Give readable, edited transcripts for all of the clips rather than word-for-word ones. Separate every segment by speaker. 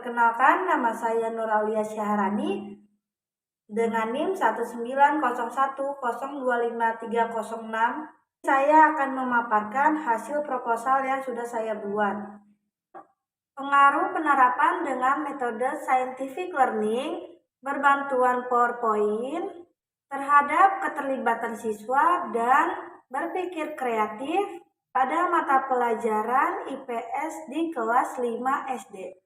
Speaker 1: Perkenalkan, nama saya Nur Aulia Syaharani dengan NIM 190102536. Saya akan memaparkan hasil proposal yang sudah saya buat. Pengaruh penerapan dengan metode scientific learning berbantuan PowerPoint terhadap keterlibatan siswa dan berpikir kreatif pada mata pelajaran IPS di kelas 5 SD.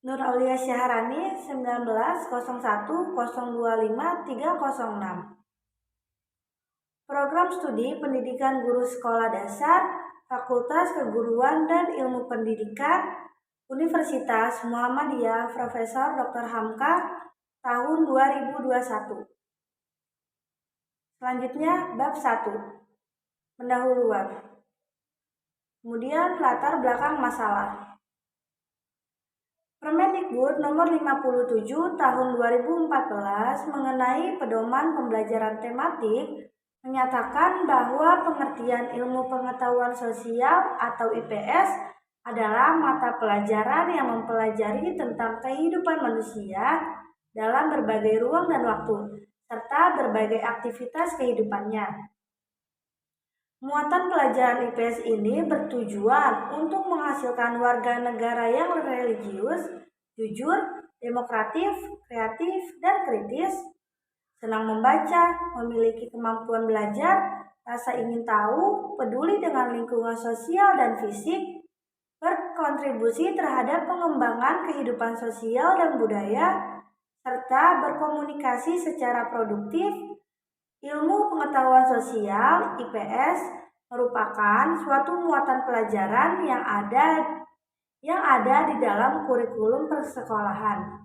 Speaker 1: Nur Aulia Syaharani 1901025306. Program Studi Pendidikan Guru Sekolah Dasar, Fakultas Keguruan dan Ilmu Pendidikan, Universitas Muhammadiyah Profesor Dr. Hamka tahun 2021. Selanjutnya bab 1. Pendahuluan. Kemudian latar belakang masalah. Permendikbud nomor 57 tahun 2014 mengenai pedoman pembelajaran tematik menyatakan bahwa pengertian ilmu pengetahuan sosial atau IPS adalah mata pelajaran yang mempelajari tentang kehidupan manusia dalam berbagai ruang dan waktu, serta berbagai aktivitas kehidupannya. Muatan pelajaran IPS ini bertujuan untuk menghasilkan warga negara yang religius, jujur, demokratif, kreatif, dan kritis, senang membaca, memiliki kemampuan belajar, rasa ingin tahu, peduli dengan lingkungan sosial dan fisik, berkontribusi terhadap pengembangan kehidupan sosial dan budaya, serta berkomunikasi secara produktif. Ilmu pengetahuan sosial (IPS) merupakan suatu muatan pelajaran yang ada di dalam kurikulum persekolahan.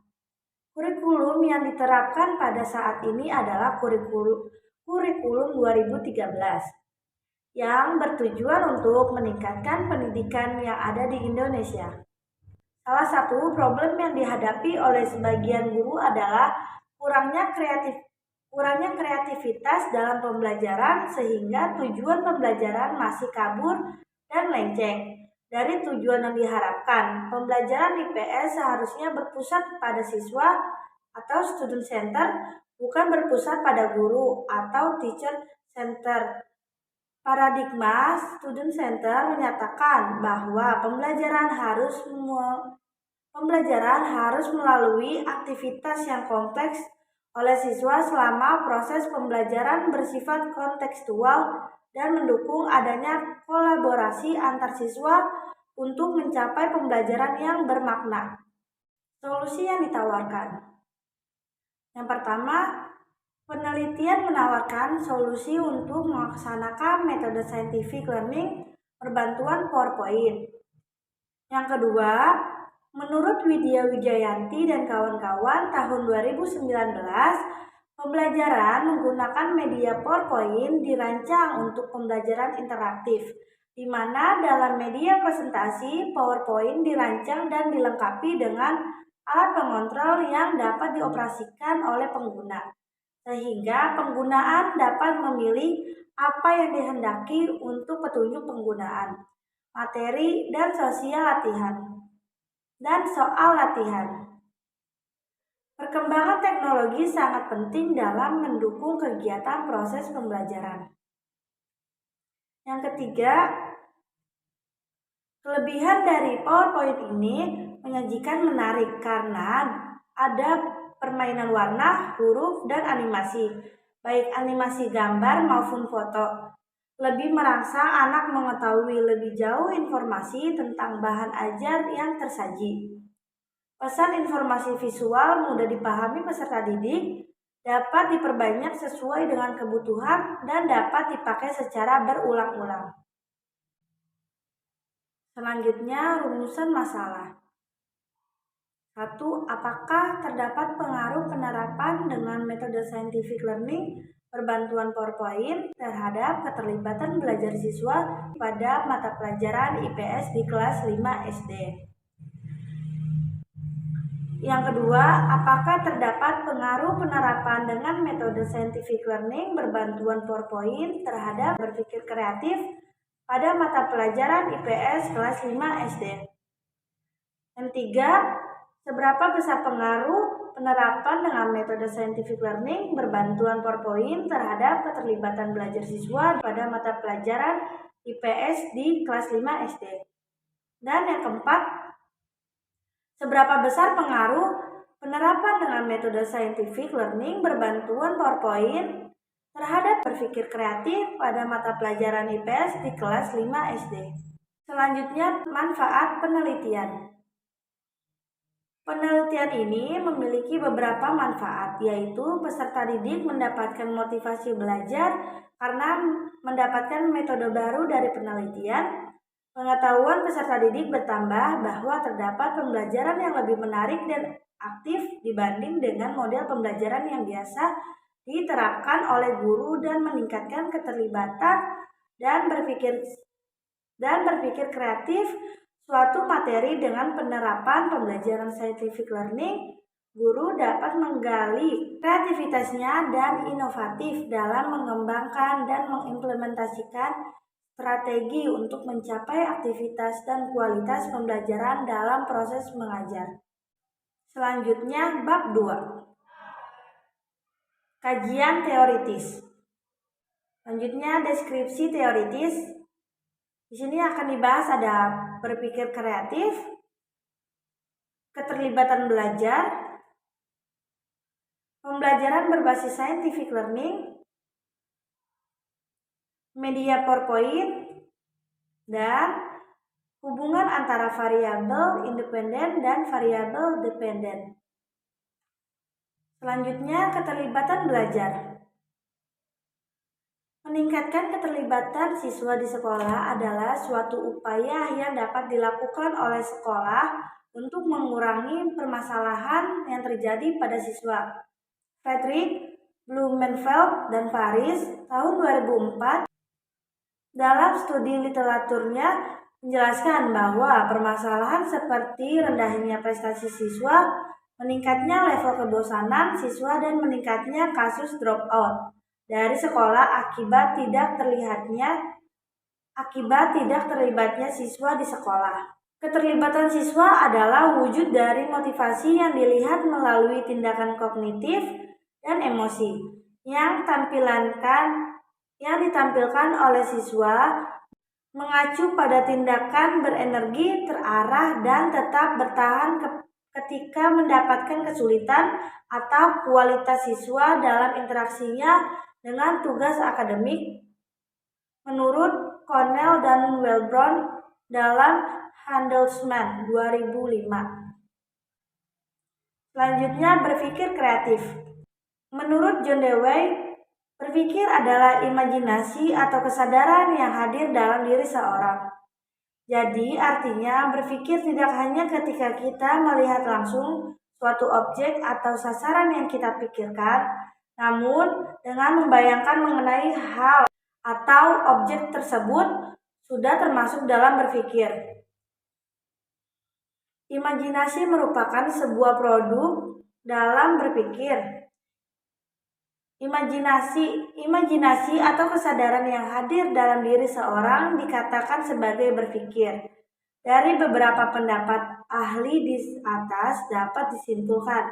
Speaker 1: Kurikulum yang diterapkan pada saat ini adalah kurikulum 2013 yang bertujuan untuk meningkatkan pendidikan yang ada di Indonesia. Salah satu problem yang dihadapi oleh sebagian guru adalah kurangnya kreativitas dalam pembelajaran sehingga tujuan pembelajaran masih kabur dan melenceng dari tujuan yang diharapkan. Pembelajaran IPS seharusnya berpusat pada siswa atau student center, bukan berpusat pada guru atau teacher center. Paradigma student center menyatakan bahwa pembelajaran harus melalui aktivitas yang kompleks oleh siswa selama proses pembelajaran bersifat kontekstual dan mendukung adanya kolaborasi antar siswa untuk mencapai pembelajaran yang bermakna. Solusi yang ditawarkan. Yang pertama, penelitian menawarkan solusi untuk melaksanakan metode scientific learning berbantuan PowerPoint. Yang kedua, menurut Widya Wijayanti dan kawan-kawan tahun 2019, pembelajaran menggunakan media PowerPoint dirancang untuk pembelajaran interaktif, di mana dalam media presentasi PowerPoint dirancang dan dilengkapi dengan alat pengontrol yang dapat dioperasikan oleh pengguna, sehingga penggunaan dapat memilih apa yang dihendaki untuk petunjuk penggunaan, materi, dan soal latihan. Perkembangan teknologi sangat penting dalam mendukung kegiatan proses pembelajaran. Yang ketiga, kelebihan dari PowerPoint ini menyajikan menarik karena ada permainan warna, huruf, dan animasi, baik animasi gambar maupun foto. Lebih merangsang anak mengetahui lebih jauh informasi tentang bahan ajar yang tersaji. Pesan informasi visual mudah dipahami peserta didik, dapat diperbanyak sesuai dengan kebutuhan dan dapat dipakai secara berulang-ulang. Selanjutnya, rumusan masalah. 1. Apakah terdapat pengaruh penerapan dengan metode scientific learning berbantuan PowerPoint terhadap keterlibatan belajar siswa pada mata pelajaran IPS di kelas 5 SD? Yang kedua, apakah terdapat pengaruh penerapan dengan metode scientific learning berbantuan PowerPoint terhadap berpikir kreatif pada mata pelajaran IPS kelas 5 SD? Yang ketiga, Seberapa besar pengaruh penerapan dengan metode scientific learning berbantuan PowerPoint terhadap keterlibatan belajar siswa pada mata pelajaran IPS di kelas 5 SD? Dan yang keempat, seberapa besar pengaruh penerapan dengan metode scientific learning berbantuan PowerPoint terhadap berpikir kreatif pada mata pelajaran IPS di kelas 5 SD? Selanjutnya, manfaat penelitian. Penelitian ini memiliki beberapa manfaat, yaitu peserta didik mendapatkan motivasi belajar karena mendapatkan metode baru dari penelitian. Pengetahuan peserta didik bertambah bahwa terdapat pembelajaran yang lebih menarik dan aktif dibanding dengan model pembelajaran yang biasa diterapkan oleh guru dan meningkatkan keterlibatan dan berpikir kreatif suatu materi. Dengan penerapan pembelajaran scientific learning, guru dapat menggali kreativitasnya dan inovatif dalam mengembangkan dan mengimplementasikan strategi untuk mencapai aktivitas dan kualitas pembelajaran dalam proses mengajar. Selanjutnya, bab 2. Kajian teoritis. Selanjutnya, deskripsi teoritis. Di sini akan dibahas ada berpikir kreatif, keterlibatan belajar, pembelajaran berbasis scientific learning, media PowerPoint, dan hubungan antara variabel independen dan variabel dependen. Selanjutnya, keterlibatan belajar. Meningkatkan keterlibatan siswa di sekolah adalah suatu upaya yang dapat dilakukan oleh sekolah untuk mengurangi permasalahan yang terjadi pada siswa. Frederick Blumenfeld dan Paris tahun 2004 dalam studi literaturnya menjelaskan bahwa permasalahan seperti rendahnya prestasi siswa, meningkatnya level kebosanan siswa, dan meningkatnya kasus dropout dari sekolah akibat tidak terlibatnya siswa di sekolah. Keterlibatan siswa adalah wujud dari motivasi yang dilihat melalui tindakan kognitif dan emosi yang ditampilkan oleh siswa, mengacu pada tindakan berenergi, terarah, dan tetap bertahan ketika mendapatkan kesulitan, atau kualitas siswa dalam interaksinya dengan tugas akademik. Menurut Cornell dan Wellborn dalam Handelsman 2005. Selanjutnya, berpikir kreatif. Menurut John Dewey, berpikir adalah imajinasi atau kesadaran yang hadir dalam diri seorang. Jadi, artinya berpikir tidak hanya ketika kita melihat langsung suatu objek atau sasaran yang kita pikirkan, namun dengan membayangkan mengenai hal atau objek tersebut sudah termasuk dalam berpikir. Imajinasi merupakan sebuah produk dalam berpikir. Imajinasi atau kesadaran yang hadir dalam diri seorang dikatakan sebagai berpikir. Dari beberapa pendapat ahli di atas dapat disimpulkan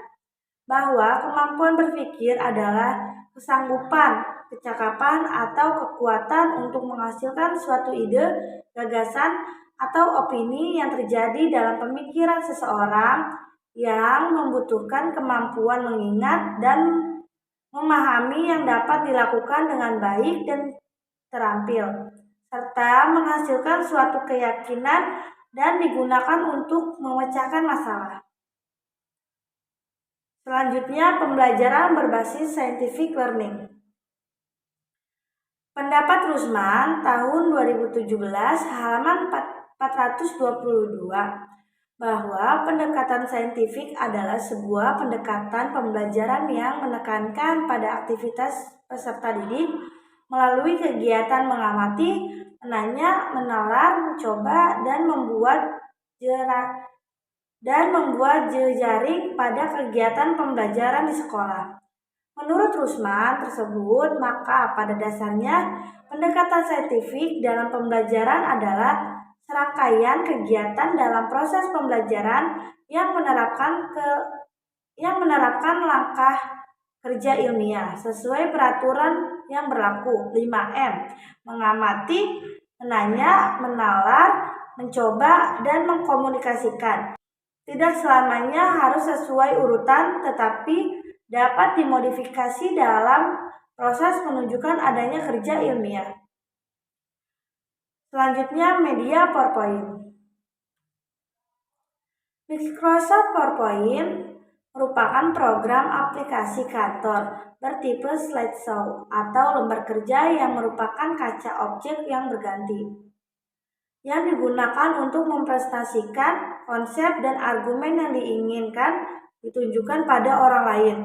Speaker 1: bahwa kemampuan berpikir adalah kesanggupan, kecakapan, atau kekuatan untuk menghasilkan suatu ide, gagasan, atau opini yang terjadi dalam pemikiran seseorang yang membutuhkan kemampuan mengingat dan memahami yang dapat dilakukan dengan baik dan terampil, serta menghasilkan suatu keyakinan dan digunakan untuk memecahkan masalah. Selanjutnya, pembelajaran berbasis scientific learning. Pendapat Rusman tahun 2017 halaman 422 bahwa pendekatan saintifik adalah sebuah pendekatan pembelajaran yang menekankan pada aktivitas peserta didik melalui kegiatan mengamati, menanya, menalar, mencoba, dan membuat jejaring pada kegiatan pembelajaran di sekolah. Menurut Rusman tersebut, maka pada dasarnya pendekatan saintifik dalam pembelajaran adalah serangkaian kegiatan dalam proses pembelajaran yang menerapkan langkah kerja ilmiah sesuai peraturan yang berlaku. 5M. Mengamati, menanya, menalar, mencoba, dan mengkomunikasikan. Tidak selamanya harus sesuai urutan, tetapi dapat dimodifikasi dalam proses menunjukkan adanya kerja ilmiah. Selanjutnya, media PowerPoint. Microsoft PowerPoint merupakan program aplikasi kantor bertipe slideshow atau lembar kerja yang merupakan kaca objek yang berganti, yang digunakan untuk mempresentasikan konsep dan argumen yang diinginkan ditunjukkan pada orang lain.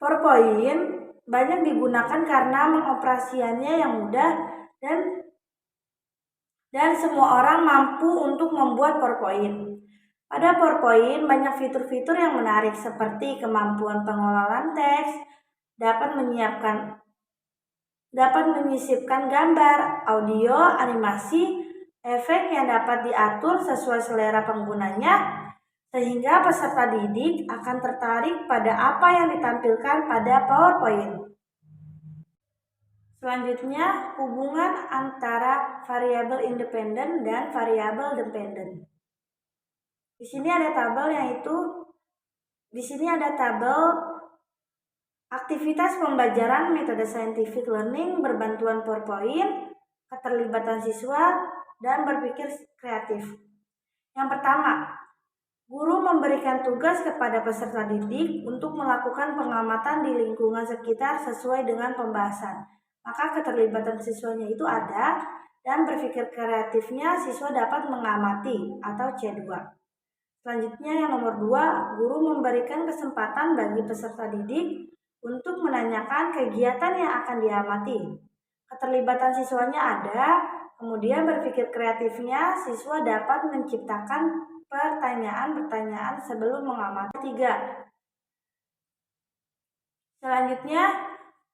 Speaker 1: PowerPoint banyak digunakan karena mengoperasikannya yang mudah dan semua orang mampu untuk membuat PowerPoint. Pada PowerPoint banyak fitur-fitur yang menarik seperti kemampuan pengelolaan teks, dapat menyisipkan gambar, audio, animasi, efek yang dapat diatur sesuai selera penggunanya, sehingga peserta didik akan tertarik pada apa yang ditampilkan pada PowerPoint. Selanjutnya, hubungan antara variabel independen dan variabel dependen. Di sini ada tabel aktivitas pembelajaran metode scientific learning berbantuan PowerPoint, keterlibatan siswa, dan berpikir kreatif. Yang pertama, guru memberikan tugas kepada peserta didik untuk melakukan pengamatan di lingkungan sekitar sesuai dengan pembahasan. Maka keterlibatan siswanya itu ada, dan berpikir kreatifnya siswa dapat mengamati atau C2. Selanjutnya yang nomor 2, guru memberikan kesempatan bagi peserta didik untuk menanyakan kegiatan yang akan diamati. Keterlibatan siswanya ada, kemudian berpikir kreatifnya siswa dapat menciptakan pertanyaan-pertanyaan sebelum mengamati. 3. Selanjutnya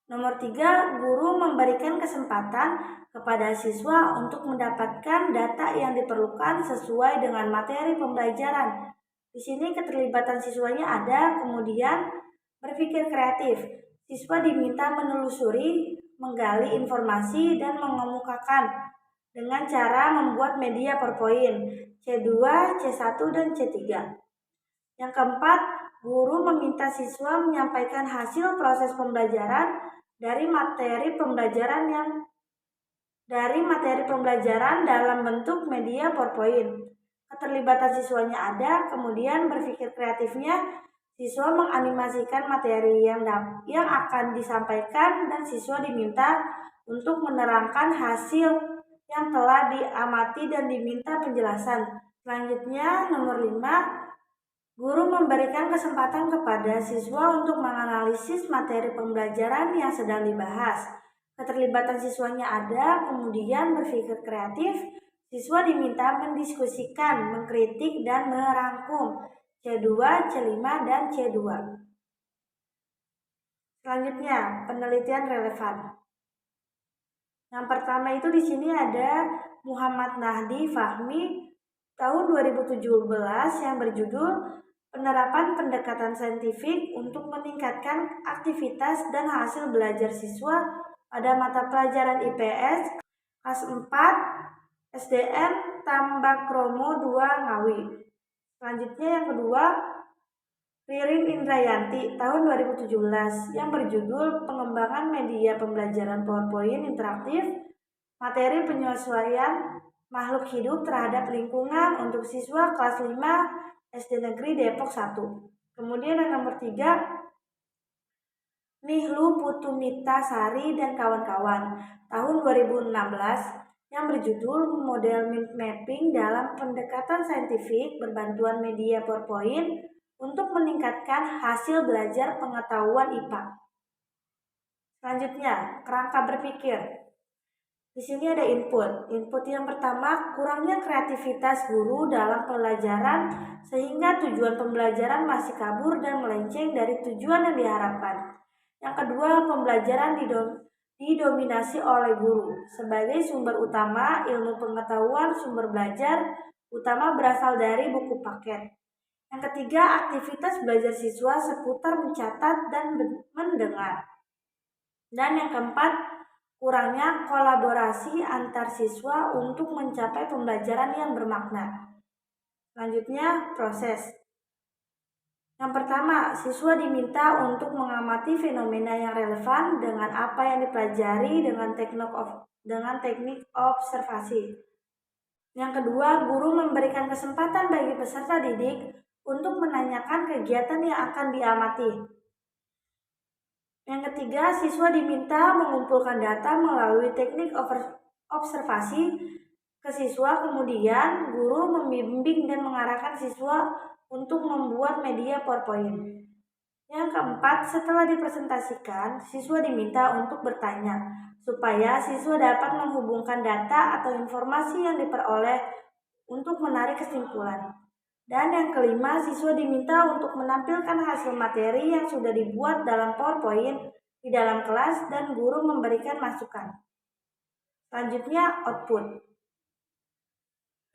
Speaker 1: nomor 3, guru memberikan kesempatan kepada siswa untuk mendapatkan data yang diperlukan sesuai dengan materi pembelajaran. Di sini keterlibatan siswanya ada, kemudian berpikir kreatif. Siswa diminta menelusuri, menggali informasi, dan mengemukakan dengan cara membuat media PowerPoint C2, C1, dan C3. Yang keempat, guru meminta siswa menyampaikan hasil proses pembelajaran dari materi pembelajaran dalam bentuk media PowerPoint. Keterlibatan siswanya ada, kemudian berpikir kreatifnya siswa menganimasikan materi yang akan disampaikan, dan siswa diminta untuk menerangkan hasil yang telah diamati dan diminta penjelasan. Selanjutnya nomor 5, guru memberikan kesempatan kepada siswa untuk menganalisis materi pembelajaran yang sedang dibahas. Keterlibatan siswanya ada, kemudian berpikir kreatif, siswa diminta mendiskusikan, mengkritik, dan merangkum C2, C5, dan C2. Selanjutnya, penelitian relevan. Yang pertama itu di sini ada Muhammad Nahdi Fahmi tahun 2017 yang berjudul Penerapan Pendekatan Saintifik untuk Meningkatkan Aktivitas dan Hasil Belajar Siswa pada Mata Pelajaran IPS kelas 4 SDN Tambakromo 2 Ngawi. Selanjutnya yang kedua, Ririn Indrayanti tahun 2017 yang berjudul Pengembangan Media Pembelajaran PowerPoint Interaktif, Materi Penyesuaian Makhluk Hidup Terhadap Lingkungan untuk Siswa kelas 5 SD Negeri Depok 1. Kemudian yang nomor 3, Nihlu Putumita Sari dan kawan-kawan tahun 2016 yang berjudul Model Mind Mapping dalam Pendekatan Saintifik Berbantuan Media PowerPoint untuk Meningkatkan Hasil Belajar Pengetahuan IPA. Selanjutnya, kerangka berpikir. Di sini ada input. Input yang pertama, kurangnya kreativitas guru dalam pelajaran sehingga tujuan pembelajaran masih kabur dan melenceng dari tujuan yang diharapkan. Yang kedua, pembelajaran didominasi oleh guru. Sebagai sumber utama ilmu pengetahuan, sumber belajar utama berasal dari buku paket. Yang ketiga, aktivitas belajar siswa seputar mencatat dan mendengar. Dan yang keempat, kurangnya kolaborasi antar siswa untuk mencapai pembelajaran yang bermakna. Selanjutnya, proses. Yang pertama, siswa diminta untuk mengamati fenomena yang relevan dengan apa yang dipelajari dengan teknik observasi. Yang kedua, guru memberikan kesempatan bagi peserta didik untuk menanyakan kegiatan yang akan diamati. Yang ketiga, siswa diminta mengumpulkan data melalui teknik observasi ke siswa, kemudian guru membimbing dan mengarahkan siswa untuk membuat media PowerPoint. Yang keempat, setelah dipresentasikan, siswa diminta untuk bertanya, supaya siswa dapat menghubungkan data atau informasi yang diperoleh untuk menarik kesimpulan. Dan yang kelima, siswa diminta untuk menampilkan hasil materi yang sudah dibuat dalam PowerPoint di dalam kelas dan guru memberikan masukan. Selanjutnya, output.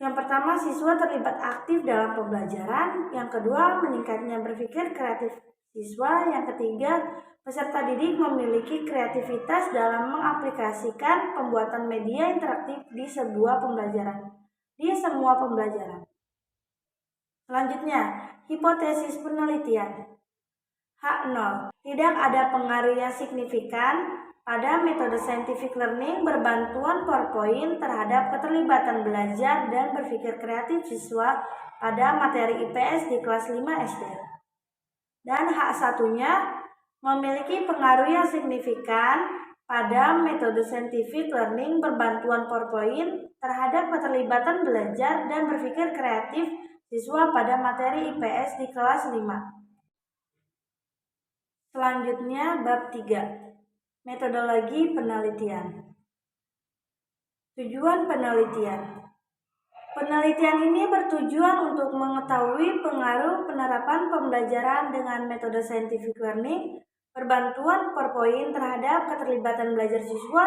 Speaker 1: Yang pertama, siswa terlibat aktif dalam pembelajaran. Yang kedua, meningkatnya berpikir kreatif siswa. Yang ketiga, peserta didik memiliki kreativitas dalam mengaplikasikan pembuatan media interaktif di semua pembelajaran. Selanjutnya, hipotesis penelitian. H0. Tidak ada pengaruh yang signifikan pada metode scientific learning berbantuan PowerPoint terhadap keterlibatan belajar dan berpikir kreatif siswa pada materi IPS di kelas 5 SD. Dan H1-nya memiliki pengaruh yang signifikan pada metode scientific learning berbantuan PowerPoint terhadap keterlibatan belajar dan berpikir kreatif siswa pada materi IPS di kelas 5. Selanjutnya, bab 3. Metodologi penelitian. Tujuan penelitian. Penelitian ini bertujuan untuk mengetahui pengaruh penerapan pembelajaran dengan metode scientific learning berbantuan PowerPoint terhadap keterlibatan belajar siswa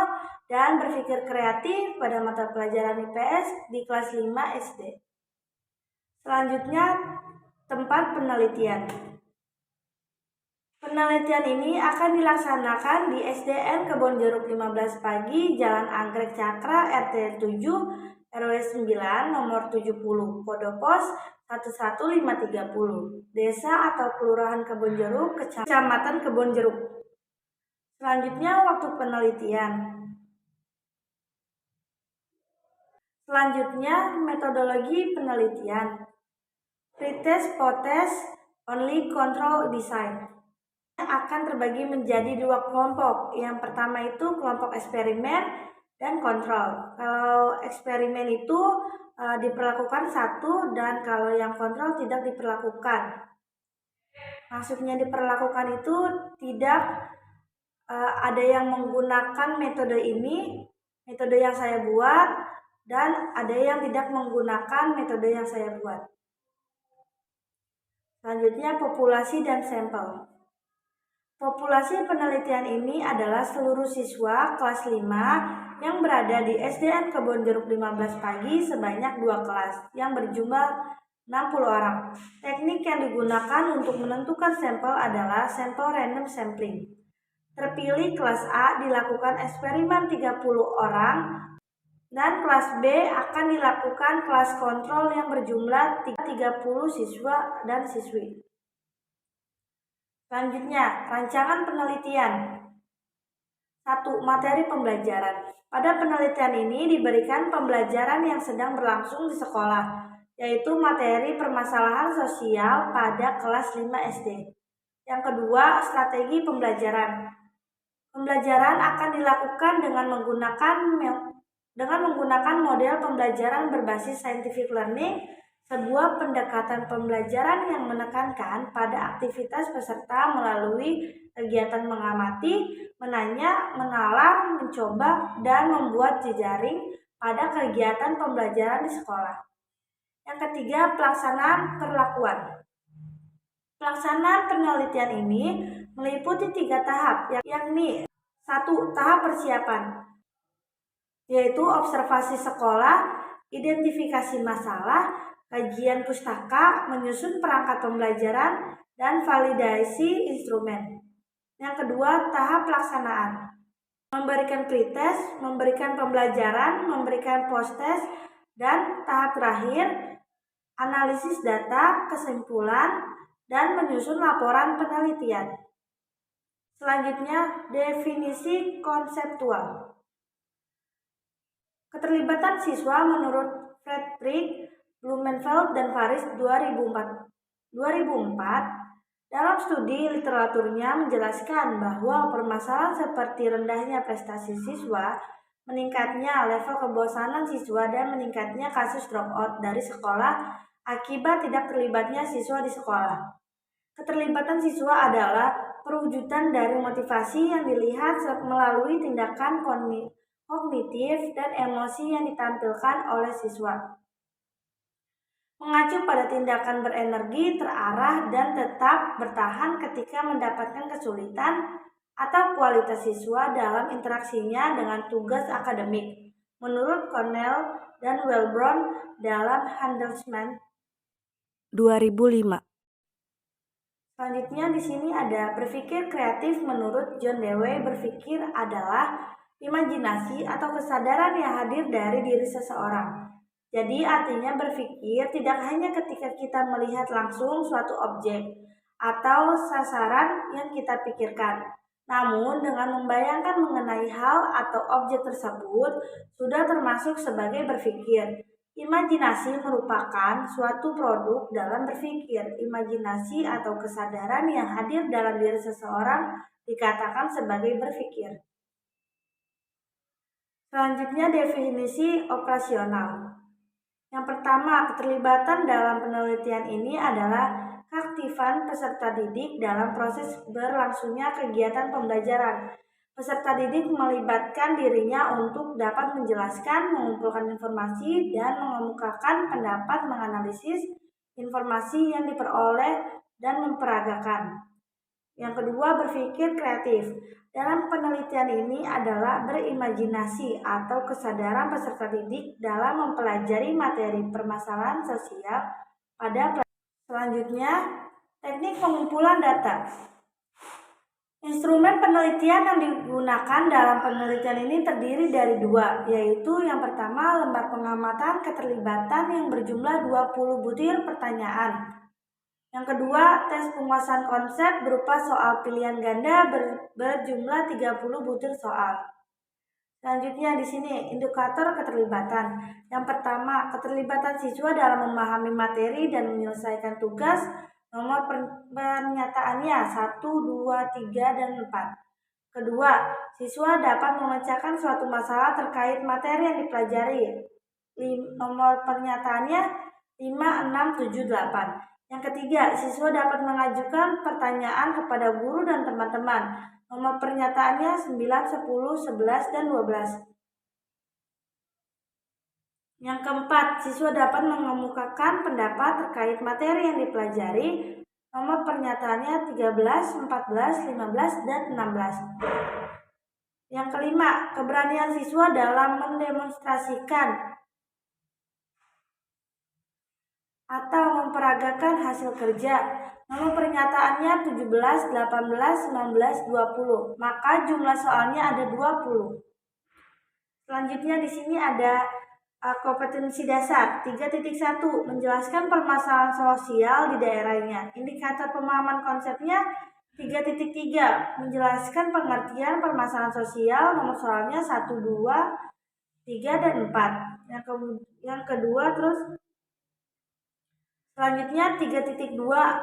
Speaker 1: dan berpikir kreatif pada mata pelajaran IPS di kelas 5 SD. Selanjutnya, tempat penelitian. Penelitian ini akan dilaksanakan di SDN Kebon Jeruk 15 Pagi, Jalan Anggrek Cakra, RT 7, RW 9, nomor 70, kode pos 11530, Desa atau Kelurahan Kebon Jeruk, Kecamatan Kebon Jeruk. Selanjutnya, waktu penelitian. Selanjutnya, metodologi penelitian. Pretest, potest, only control design. Akan terbagi menjadi dua kelompok. Yang pertama itu kelompok eksperimen dan kontrol. Kalau eksperimen itu diperlakukan satu dan kalau yang kontrol tidak diperlakukan. Maksudnya diperlakukan itu tidak ada yang menggunakan metode ini, metode yang saya buat, dan ada yang tidak menggunakan metode yang saya buat. Selanjutnya, populasi dan sampel. Populasi penelitian ini adalah seluruh siswa kelas 5 yang berada di SDN Kebon Jeruk 15 Pagi sebanyak 2 kelas yang berjumlah 60 orang. Teknik yang digunakan untuk menentukan sampel adalah sampel random sampling. Terpilih kelas A dilakukan eksperimen 30 orang dan kelas B akan dilakukan kelas kontrol yang berjumlah 30 siswa dan siswi. Selanjutnya, rancangan penelitian. 1. Materi pembelajaran. Pada penelitian ini diberikan pembelajaran yang sedang berlangsung di sekolah, yaitu materi permasalahan sosial pada kelas 5 SD. Yang kedua, strategi pembelajaran. Pembelajaran akan dilakukan dengan menggunakan model pembelajaran berbasis scientific learning, sebuah pendekatan pembelajaran yang menekankan pada aktivitas peserta melalui kegiatan mengamati, menanya, menalar, mencoba, dan membuat jejaring pada kegiatan pembelajaran di sekolah. Yang ketiga, pelaksanaan perlakuan. Pelaksanaan penelitian ini meliputi 3 tahap, yakni 1. Tahap persiapan, yaitu observasi sekolah, identifikasi masalah, kajian pustaka, menyusun perangkat pembelajaran, dan validasi instrumen. Yang kedua, tahap pelaksanaan, memberikan pretest, memberikan pembelajaran, memberikan post-test, dan tahap terakhir, analisis data, kesimpulan, dan menyusun laporan penelitian. Selanjutnya, definisi konseptual. Keterlibatan siswa menurut Frederick, Blumenfeld, dan Faris 2004 dalam studi literaturnya menjelaskan bahwa permasalahan seperti rendahnya prestasi siswa, meningkatnya level kebosanan siswa, dan meningkatnya kasus dropout dari sekolah akibat tidak terlibatnya siswa di sekolah. Keterlibatan siswa adalah perwujudan dari motivasi yang dilihat melalui tindakan kognitif dan emosi yang ditampilkan oleh siswa. Mengacu pada tindakan berenergi, terarah, dan tetap bertahan ketika mendapatkan kesulitan atau kualitas siswa dalam interaksinya dengan tugas akademik. Menurut Cornell dan Wellborn dalam Handelsman 2005. Selanjutnya di sini ada berpikir kreatif. Menurut John Dewey, berpikir adalah imajinasi atau kesadaran yang hadir dari diri seseorang. Jadi artinya berpikir tidak hanya ketika kita melihat langsung suatu objek atau sasaran yang kita pikirkan, namun dengan membayangkan mengenai hal atau objek tersebut sudah termasuk sebagai berpikir. Imajinasi merupakan suatu produk dalam berpikir. Imajinasi atau kesadaran yang hadir dalam diri seseorang dikatakan sebagai berpikir. Selanjutnya definisi operasional. Yang pertama, keterlibatan dalam penelitian ini adalah keaktifan peserta didik dalam proses berlangsungnya kegiatan pembelajaran. Peserta didik melibatkan dirinya untuk dapat menjelaskan, mengumpulkan informasi, dan mengemukakan pendapat, menganalisis informasi yang diperoleh, dan memperagakan. Yang kedua, berpikir kreatif. Dalam penelitian ini adalah berimajinasi atau kesadaran peserta didik dalam mempelajari materi permasalahan sosial pada pelajaran. Selanjutnya, teknik pengumpulan data. Instrumen penelitian yang digunakan dalam penelitian ini terdiri dari dua, yaitu yang pertama lembar pengamatan keterlibatan yang berjumlah 20 butir pertanyaan. Yang kedua, tes penguasaan konsep berupa soal pilihan ganda berjumlah 30 butir soal. Selanjutnya di sini indikator keterlibatan. Yang pertama, keterlibatan siswa dalam memahami materi dan menyelesaikan tugas. Nomor pernyataannya 1, 2, 3, dan 4. Kedua, siswa dapat memecahkan suatu masalah terkait materi yang dipelajari. Nomor pernyataannya 5, 6, 7, 8. Yang ketiga, siswa dapat mengajukan pertanyaan kepada guru dan teman-teman. Nomor pernyataannya 9, 10, 11, dan 12. Yang keempat, siswa dapat mengemukakan pendapat terkait materi yang dipelajari. Nomor pernyataannya 13, 14, 15, dan 16. Yang kelima, keberanian siswa dalam mendemonstrasikan atau memperagakan hasil kerja. Nomor pernyataannya 17, 18, 19, 20. Maka jumlah soalnya ada 20. Selanjutnya di sini ada kompetensi dasar 3.1, menjelaskan permasalahan sosial di daerahnya. Indikator pemahaman konsepnya 3.3, menjelaskan pengertian permasalahan sosial. Nomor soalnya 1, 2, 3, dan 4. Yang kedua terus selanjutnya 3.2,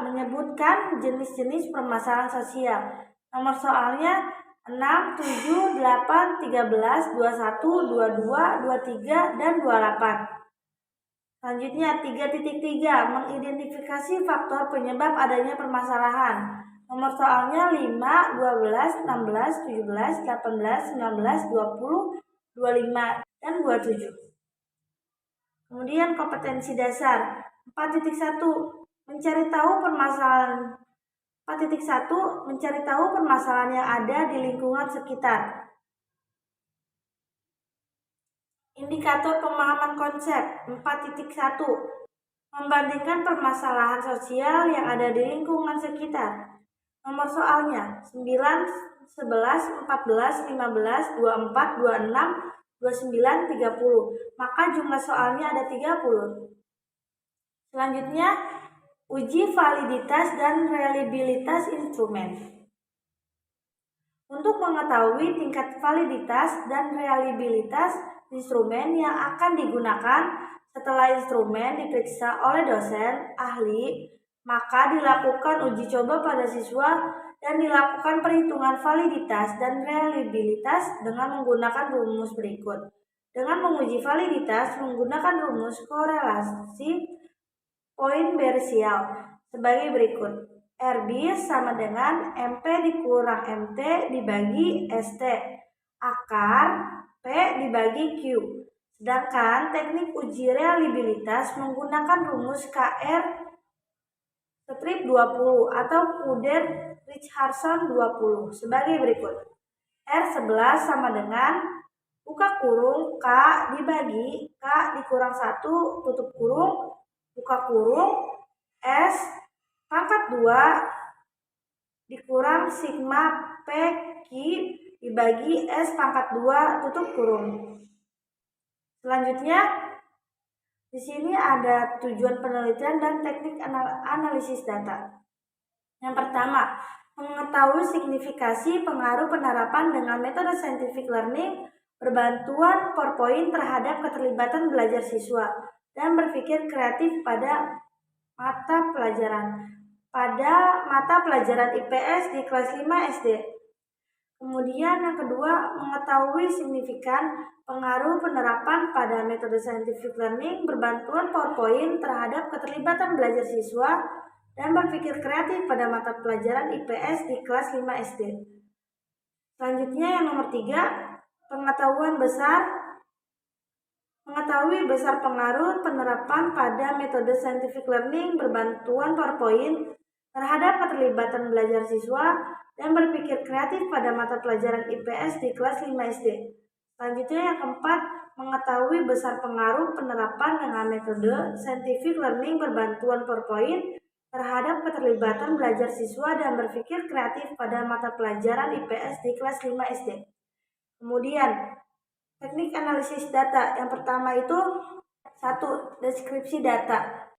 Speaker 1: menyebutkan jenis-jenis permasalahan sosial. Nomor soalnya 6, 7, 8, 13, 21, 22, 23, dan 28. Selanjutnya 3.3, mengidentifikasi faktor penyebab adanya permasalahan. Nomor soalnya 5, 12, 16, 17, 18, 19, 20, 25, dan 27. Kemudian kompetensi dasar 4.1, mencari tahu permasalahan 4.1 Mencari tahu permasalahan yang ada di lingkungan sekitar. Indikator pemahaman konsep 4.1 Membandingkan permasalahan sosial yang ada di lingkungan sekitar. Nomor soalnya 9, 11, 14, 15, 24, 26, 29, 30. Maka jumlah soalnya ada 30. Selanjutnya, uji validitas dan reliabilitas instrumen. Untuk mengetahui tingkat validitas dan reliabilitas instrumen yang akan digunakan setelah instrumen diperiksa oleh dosen ahli, maka dilakukan uji coba pada siswa dan dilakukan perhitungan validitas dan reliabilitas dengan menggunakan rumus berikut. Dengan menguji validitas menggunakan rumus korelasi poin Bersial sebagai berikut. RB sama dengan MP dikurang MT dibagi ST akar P dibagi Q. Sedangkan teknik uji reliabilitas menggunakan rumus KR strip 20 atau Kudert-Richardson 20 sebagai berikut. R11 sama dengan buka kurung K dibagi K dikurang 1 tutup kurung buka kurung S pangkat 2 dikurang sigma P Q dibagi S pangkat 2 tutup kurung. Selanjutnya, di sini ada tujuan penelitian dan teknik analisis data. Yang pertama, mengetahui signifikasi pengaruh penerapan dengan metode scientific learning berbantuan PowerPoint terhadap keterlibatan belajar siswa dan berpikir kreatif pada mata pelajaran. Pada mata pelajaran IPS di kelas 5 SD. Kemudian yang kedua, mengetahui signifikan pengaruh penerapan pada metode scientific learning berbantuan PowerPoint terhadap keterlibatan belajar siswa dan berpikir kreatif pada mata pelajaran IPS di kelas 5 SD. Selanjutnya yang nomor 3, mengetahui besar pengaruh penerapan pada metode scientific learning berbantuan PowerPoint terhadap keterlibatan belajar siswa dan berpikir kreatif pada mata pelajaran IPS di kelas 5 SD. Selanjutnya yang keempat, mengetahui besar pengaruh penerapan dengan metode scientific learning berbantuan PowerPoint terhadap keterlibatan belajar siswa dan berpikir kreatif pada mata pelajaran IPS di kelas 5 SD. Kemudian, teknik analisis data. Yang pertama itu 1. Deskripsi data.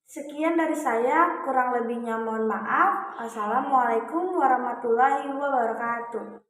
Speaker 1: Sekian dari saya, kurang lebihnya mohon maaf. Assalamualaikum warahmatullahi wabarakatuh.